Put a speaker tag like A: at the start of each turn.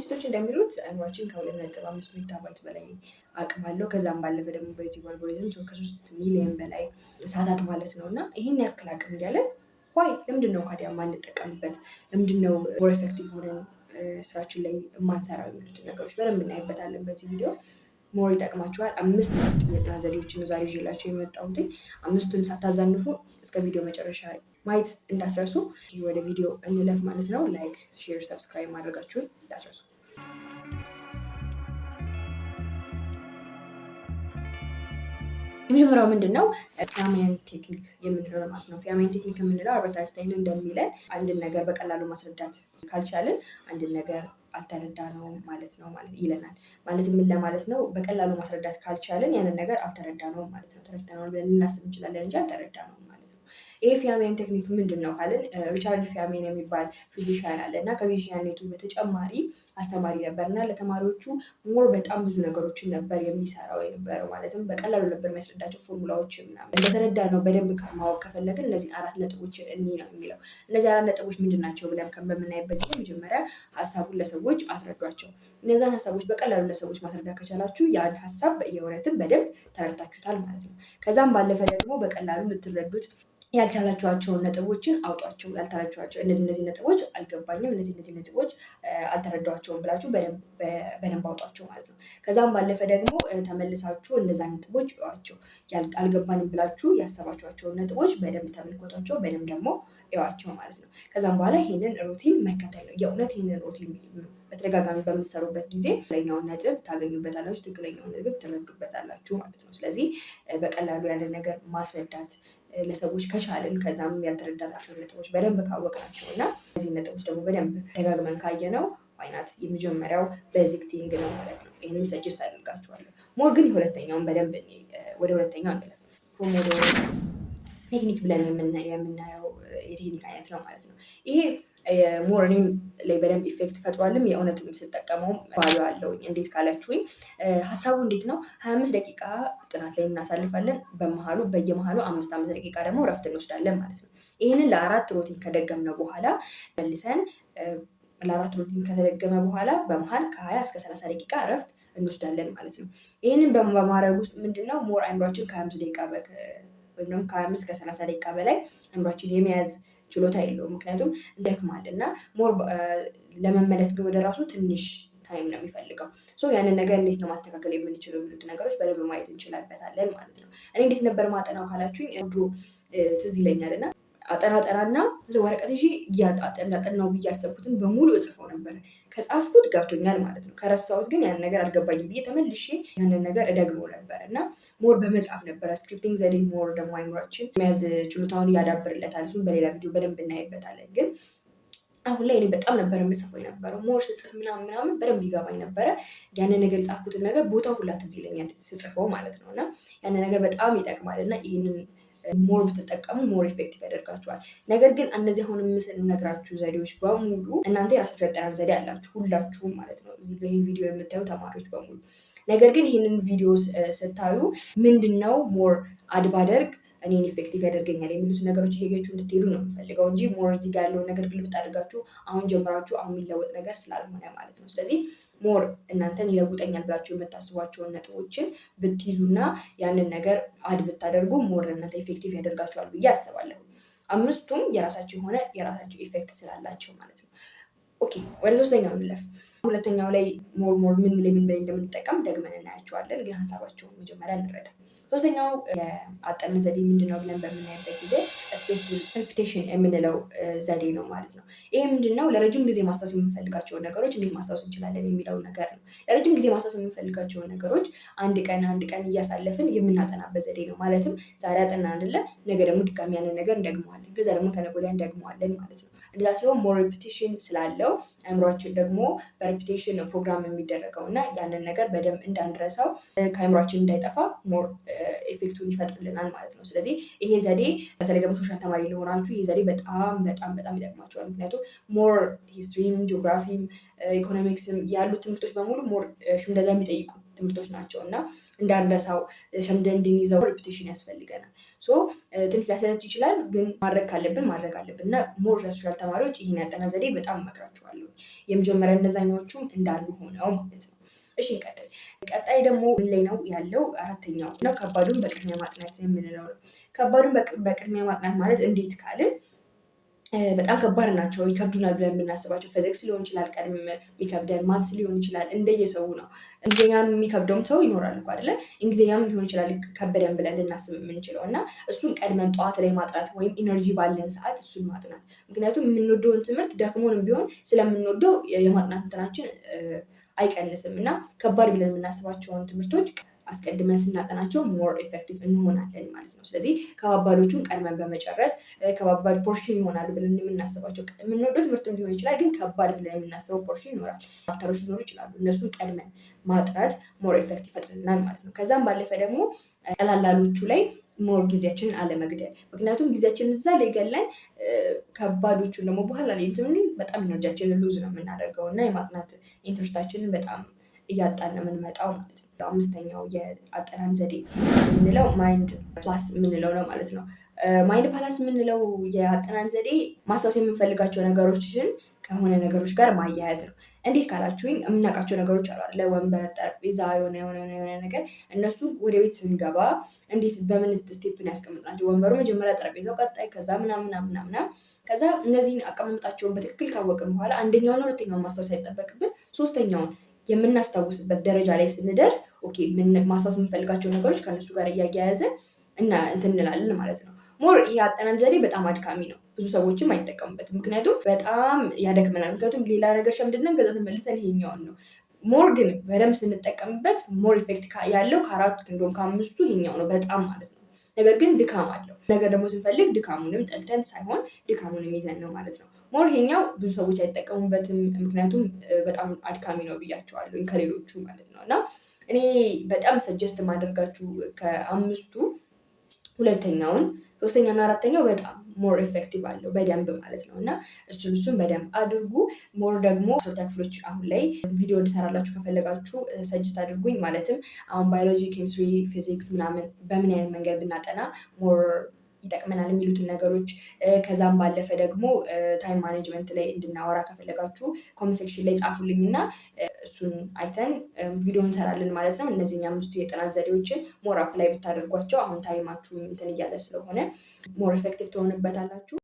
A: ሳይንቲስቶች እንደሚሉት አእምሯችን ከ2.5 ሜጋባይት በላይ አቅም አለው። ከዛም ባለፈ ደግሞ በዩቲዩብ አልጎሪዝም ከ3 ሚሊዮን በላይ ሰዓታት ማለት ነው። እና ይህን ያክል አቅም እያለን ዋይ ለምንድን ነው ካዲያ ማንጠቀምበት? ለምንድን ነው ሞር ኤፌክቲቭ ሆነን ስራችን ላይ የማንሰራው? የሚሉት ነገሮች በደንብ እናይበታለን በዚህ ቪዲዮ። ሞር ይጠቅማችኋል። 5 የጤና ዘዴዎችን ነው ዛሬ ይዤላችሁ የመጣሁት። 5ቱን ሳታዛንፉ እስከ ቪዲዮ መጨረሻ ማየት እንዳትረሱ። ወደ ቪዲዮ እንለፍ ማለት ነው። ላይክ፣ ሼር፣ ሰብስክራይብ ማድረጋችሁን እንዳትረሱ። የመጀመሪያው ምንድን ነው? ፊያሜን ቴክኒክ የምንለው ማለት ነው። ፊያሜን ቴክኒክ የምንለው አልበርት አይንስታይን እንደሚለን አንድን ነገር በቀላሉ ማስረዳት ካልቻልን አንድን ነገር አልተረዳነውም ማለት ነው ይለናል። ማለት ምን ለማለት ነው? በቀላሉ ማስረዳት ካልቻልን ያንን ነገር አልተረዳነውም ማለት ነው። ተረድተነዋል ብለን ልናስብ እንችላለን እንጂ አልተረዳነውም ማለት ነው። ይሄ ፊያሜን ቴክኒክ ምንድን ነው ካልን ሪቻርድ ፊያሜን የሚባል ፊዚሻን አለ እና ከፊዚሻንነቱ በተጨማሪ አስተማሪ ነበር እና ለተማሪዎቹ ሞር በጣም ብዙ ነገሮችን ነበር የሚሰራው የነበረው። ማለትም በቀላሉ ነበር የሚያስረዳቸው ፎርሙላዎች ምናምን። እንደተረዳ ነው በደንብ ማወቅ ከፈለግን እነዚህ 4 ነጥቦች እኒ ነው የሚለው። እነዚህ 4 ነጥቦች ምንድን ናቸው ብለን በምናይበት ጊዜ መጀመሪያ ሀሳቡን ለሰዎች አስረዷቸው። እነዛን ሀሳቦች በቀላሉ ለሰዎች ማስረዳት ከቻላችሁ ያን ሀሳብ የእውነትም በደንብ ተረድታችሁታል ማለት ነው። ከዛም ባለፈ ደግሞ በቀላሉ ልትረዱት ያልቻላችኋቸውን ነጥቦችን አውጧቸው። ያልቻላችኋቸው እነዚህ ነጥቦች አልገባኝም፣ እነዚህ ነጥቦች አልተረዳኋቸውም ብላችሁ በደንብ አውጧቸው ማለት ነው። ከዛም ባለፈ ደግሞ ተመልሳችሁ እነዛን ነጥቦች እዩዋቸው። አልገባንም ብላችሁ ያሰባችኋቸውን ነጥቦች በደንብ ተመልከቷቸው፣ በደንብ ደግሞ እዩዋቸው ማለት ነው። ከዛም በኋላ ይህንን ሩቲን መከተል ነው። የእውነት ይህንን ሩቲን በተደጋጋሚ በምትሰሩበት ጊዜ ትክክለኛውን ነጥብ ታገኙበታላችሁ፣ ትክክለኛውን ነጥብ ትረዱበታላችሁ ማለት ነው። ስለዚህ በቀላሉ ያንን ነገር ማስረዳት ለሰዎች ከቻልን ከዛም ያልተረዳናቸውን ነጥቦች በደንብ ካወቅናቸው እና እነዚህ ነጥቦች ደግሞ በደንብ ደጋግመን ካየነው ዋይናት የመጀመሪያው ቤዚክ ቲንግ ነው ማለት ነው። ይህንን ሰጀስት አደርጋችኋለሁ። ሞር ግን የሁለተኛውን በደንብ ወደ ሁለተኛው እንለፍ። ፖሞዶሮ ቴክኒክ ብለን የምናየው የቴክኒክ አይነት ነው ማለት ነው። ይሄ ሞር እኔም ላይ በደንብ ኢፌክት ፈጥሯልም የእውነትም ስጠቀመውም ባሉ አለውኝ። እንዴት ካላችሁኝ ሀሳቡ እንዴት ነው? 25 ደቂቃ ጥናት ላይ እናሳልፋለን። በየመሃሉ 5 ደቂቃ ደግሞ እረፍት እንወስዳለን ማለት ነው። ይህንን ለ4 ሩቲን ከደገምነው በኋላ መልሰን ለ4 ሩቲን ከተደገመ በኋላ በመሃል ከ20 እስከ 30 ደቂቃ እረፍት እንወስዳለን ማለት ነው። ይህንን በማድረግ ውስጥ ምንድነው ሞር አእምሯችን ከ25 ደቂቃ ወይም ከ25 እስከ 30 ደቂቃ በላይ አእምሯችን የመያዝ ችሎታ የለውም። ምክንያቱም ይደክማል እና ሞር ለመመለስ ግን ወደ ራሱ ትንሽ ታይም ነው የሚፈልገው። ያንን ነገር እንዴት ነው ማስተካከል የምንችለው የሚሉት ነገሮች በደንብ ማየት እንችላበታለን ማለት ነው። እኔ እንዴት ነበር ማጠናው ካላችሁኝ ድሮ ትዝ ይለኛል እና አጠናና ወረቀት ይዤ እያጠናው ብዬ ያሰብኩትን በሙሉ እጽፈው ነበር። ከጻፍኩት ገብቶኛል ማለት ነው። ከረሳሁት ግን ያን ነገር አልገባኝም ብዬ ተመልሼ ያንን ነገር እደግመው ነበር እና ሞር በመጻፍ ነበር። ስክሪፕቲንግ ዘዴ ሞር ደግሞ አይምሯችን መያዝ ችሎታውን ያዳብርለታል። እሱን በሌላ ቪዲዮ በደንብ እናይበታለን። ግን አሁን ላይ እኔ በጣም ነበር የምጽፈው የነበረው። ሞር ስጽፍ ምናምን በደንብ ይገባኝ ነበረ። ያንን ነገር የጻፍኩትን ነገር ቦታው ሁላ ትዝ ይለኛል ስጽፈው ማለት ነው። እና ያንን ነገር በጣም ይጠቅማል እና ይህንን ሞር ብትጠቀሙ ሞር ኢፌክቲቭ ያደርጋችኋል። ነገር ግን እነዚህ አሁን የምነግራችሁ ዘዴዎች በሙሉ እናንተ የራሳችሁ ያጠናን ዘዴ አላችሁ ሁላችሁም ማለት ነው። እዚህ ጋር ይህን ቪዲዮ የምታዩ ተማሪዎች በሙሉ ነገር ግን ይህንን ቪዲዮ ስታዩ ምንድነው ሞር አድ ባደርግ እኔን ኢፌክቲቭ ያደርገኛል የሚሉት ነገሮች እየገጩ እንድትሄዱ ነው የምፈልገው እንጂ ሞር እዚህ ጋር ያለውን ነገር ግልብጥ አድርጋችሁ አሁን ጀምራችሁ አሁን የሚለወጥ ነገር ስላልሆነ ማለት ነው። ስለዚህ ሞር እናንተን ይለውጠኛል ብላችሁ የምታስቧቸውን ነጥቦችን ብትይዙና ያንን ነገር አድ ብታደርጉ ሞር እናንተ ኢፌክቲቭ ያደርጋችኋል ብዬ አስባለሁ። 5ቱም የራሳቸው የሆነ የራሳቸው ኢፌክት ስላላቸው ማለት ነው። ኦኬ ወደ 3ኛው እንለፍ። ሁለተኛው ላይ ሞር ምን ላይ እንደምንጠቀም ደግመን እናያቸዋለን። ግን ሀሳባቸውን መጀመሪያ እንረዳ። 3ኛው የአጠናን ዘዴ ምንድነው ብለን በምናይበት ጊዜ ስፔሲፊክ ሪፒቴሽን የምንለው ዘዴ ነው ማለት ነው። ይሄ ምንድነው? ለረጅም ጊዜ ማስታወስ የምንፈልጋቸውን ነገሮች እንዴት ማስታወስ እንችላለን የሚለው ነገር ነው። ለረጅም ጊዜ ማስታወስ የምንፈልጋቸውን ነገሮች አንድ ቀን እያሳለፍን የምናጠናበት ዘዴ ነው። ማለትም ዛሬ አጠናን አይደለ? ነገ ደግሞ ድጋሚ ያንን ነገር እንደግመዋለን። ከዛ ደግሞ ከነገ ወዲያ እንደግመዋለን ማለት ነው። እንደዛ ሲሆን ሞር ሪፒቴሽን ስላለው አእምሯችን ደግሞ በሪፒቴሽን ነው ፕሮግራም የሚደረገው እና ያንን ነገር በደንብ እንዳንረሳው ከአእምሯችን እንዳይጠፋ ሞር ኤፌክቱን ይፈጥርልናል ማለት ነው። ስለዚህ ይሄ ዘዴ በተለይ ደግሞ ሶሻል ተማሪ ለሆናችሁ ይሄ ዘዴ በጣም ይጠቅማቸዋል። ምክንያቱም ሞር ሂስትሪም፣ ጂኦግራፊም፣ ኢኮኖሚክስም ያሉት ትምህርቶች በሙሉ ሞር ሽምደዳ የሚጠይቁ ትምህርቶች ናቸው እና እንዳንረሳው ሸምደን እንድንይዘው ሪፒቴሽን ያስፈልገናል። ትንሽ ሊያሰለች ይችላል፣ ግን ማድረግ ካለብን ማድረግ አለብን እና ሞር ለሶሻል ተማሪዎች ይህን ያጠናን ዘዴ በጣም እመክራችኋለሁ። የመጀመሪያ እነዛኛዎቹም እንዳሉ ሆነው ማለት ነው። እሺ እንቀጥል። ቀጣይ ደግሞ ምን ላይ ነው ያለው? አራተኛው ነው ከባዱን በቅድሚያ ማጥናት የምንለው ነው። ከባዱን በቅድሚያ ማጥናት ማለት እንዴት ካልን በጣም ከባድ ናቸው ይከብዱናል ብለን የምናስባቸው ፊዚክስ ሊሆን ይችላል፣ ቀድም የሚከብደን ማትስ ሊሆን ይችላል። እንደየሰው ነው። እንግሊዝኛም የሚከብደውም ሰው ይኖራል እኮ አይደለ? እንግሊዝኛም ሊሆን ይችላል ከበደን ብለን ልናስብ የምንችለው እና እሱን ቀድመን ጠዋት ላይ ማጥናት ወይም ኢነርጂ ባለን ሰዓት እሱን ማጥናት። ምክንያቱም የምንወደውን ትምህርት ደክሞንም ቢሆን ስለምንወደው የማጥናት እንትናችን አይቀንስም እና ከባድ ብለን የምናስባቸውን ትምህርቶች አስቀድመን ስናጠናቸው ሞር ኢፌክቲቭ እንሆናለን ማለት ነው። ስለዚህ ከባባዶቹን ቀድመን በመጨረስ ከባባድ ፖርሽን ይሆናሉ ብለን የምናስባቸው የምንወደው ትምህርትም ሊሆን ይችላል፣ ግን ከባድ ብለን የምናስበው ፖርሽን ይኖራል፣ ቻፕተሮች ሊኖሩ ይችላሉ። እነሱን ቀድመን ማጥራት ሞር ኢፌክቲቭ ይፈጥርልናል ማለት ነው። ከዛም ባለፈ ደግሞ ቀላላሎቹ ላይ ሞር ጊዜያችንን አለመግደል። ምክንያቱም ጊዜያችንን እዛ ላይ ገለን ከባዶቹን ደግሞ በኋላ ላይ በጣም ኢነርጂያችንን ሉዝ ነው የምናደርገው እና የማጥናት ኢንትረስታችንን በጣም እያጣን ነው የምንመጣው ማለት ነው። አምስተኛው የአጠናን ዘዴ የምንለው ማይንድ ፕላስ የምንለው ነው ማለት ነው። ማይንድ ፕላስ የምንለው የአጠናን ዘዴ ማስታወስ የምንፈልጋቸው ነገሮችን ከሆነ ነገሮች ጋር ማያያዝ ነው። እንዴት ካላችሁኝ የምናውቃቸው ነገሮች አሉ አይደለ? ወንበር፣ ጠረጴዛ፣ የሆነ ነገር እነሱ ወደ ቤት ስንገባ እንዴት በምን ስቴፕን ያስቀምጥናቸው? ወንበሩ መጀመሪያ፣ ጠረጴዛው ቀጣይ፣ ከዛ ምናምን ከዛ እነዚህን አቀማመጣቸውን በትክክል ካወቅን በኋላ አንደኛውን ሁለተኛውን ማስታወስ አይጠበቅብን ሶስተኛውን የምናስታውስበት ደረጃ ላይ ስንደርስ ኦኬ ማስታወስ የምንፈልጋቸው ነገሮች ከእነሱ ጋር እያያያዝን እና እንትን እንላለን ማለት ነው። ሞር ይሄ አጠናን ዘዴ በጣም አድካሚ ነው፣ ብዙ ሰዎችም አይጠቀሙበትም። ምክንያቱም በጣም ያደክመናል። ምክንያቱም ሌላ ነገር ሸምድነን ከዛ ተመልሰን ይሄኛውን ነው። ሞር ግን በደንብ ስንጠቀምበት ሞር ኢፌክት ያለው ከአራቱ እንደውም ከአምስቱ ይሄኛው ነው በጣም ማለት ነው። ነገር ግን ድካም አለው። ነገር ደግሞ ስንፈልግ ድካሙንም ጠልተን ሳይሆን ድካሙንም ይዘን ነው ማለት ነው። ሞር ይሄኛው ብዙ ሰዎች አይጠቀሙበትም፣ ምክንያቱም በጣም አድካሚ ነው ብያቸዋለሁ ከሌሎቹ ማለት ነው። እና እኔ በጣም ሰጀስት የማደርጋችሁ ከአምስቱ ሁለተኛውን፣ ሶስተኛና አራተኛው በጣም ሞር ኢፌክቲቭ አለው በደንብ ማለት ነው። እና እሱን በደንብ አድርጉ። ሞር ደግሞ ሰውታ ክፍሎች አሁን ላይ ቪዲዮ እንድሰራላችሁ ከፈለጋችሁ ሰጅስት አድርጉኝ። ማለትም አሁን ባዮሎጂ፣ ኬሚስትሪ፣ ፊዚክስ ምናምን በምን አይነት መንገድ ብናጠና ሞር ይጠቅመናል የሚሉትን ነገሮች ከዛም ባለፈ ደግሞ ታይም ማኔጅመንት ላይ እንድናወራ ከፈለጋችሁ ኮሜንት ሴክሽን ላይ ጻፉልኝ እና እሱን አይተን ቪዲዮ እንሰራለን ማለት ነው። እነዚህኛ አምስቱ የጥናት ዘዴዎችን ሞር አፕላይ ብታደርጓቸው አሁን ታይማችሁ እንትን እያለ ስለሆነ ሞር ኢፌክቲቭ ትሆንበታላችሁ።